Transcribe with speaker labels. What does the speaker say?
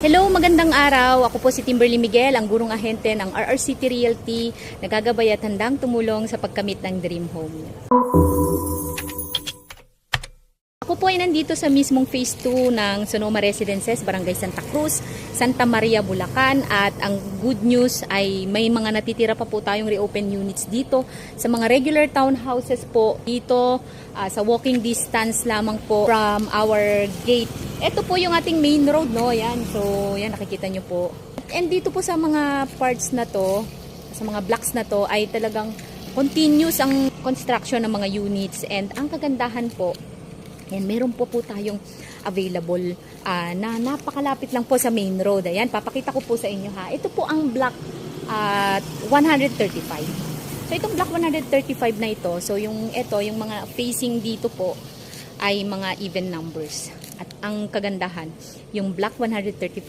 Speaker 1: Hello, magandang araw. Ako po si Timberly Miguel, ang gurong ahente ng RRCT Realty, nagagabay at handang tumulong sa pagkamit ng dream home. Ako po ay nandito sa mismong phase 2 ng Sonoma Residences, Barangay Santa Cruz, Santa Maria, Bulacan. At ang good news ay may mga natitira pa po tayong reopen units dito sa mga regular townhouses po dito sa walking distance lamang po from our gate. Ito po yung ating main road, no? Yan. So, yan, nakikita nyo po. And dito po sa mga parts na to, sa mga blocks na to, ay talagang continuous ang construction ng mga units. And ang kagandahan po, yan, meron po tayong available na napakalapit lang po sa main road. Ayan, papakita ko po sa inyo ha. Ito po ang block 135. So, itong block 135 na ito, so yung mga facing dito po ay mga even numbers. At ang kagandahan, yung block 135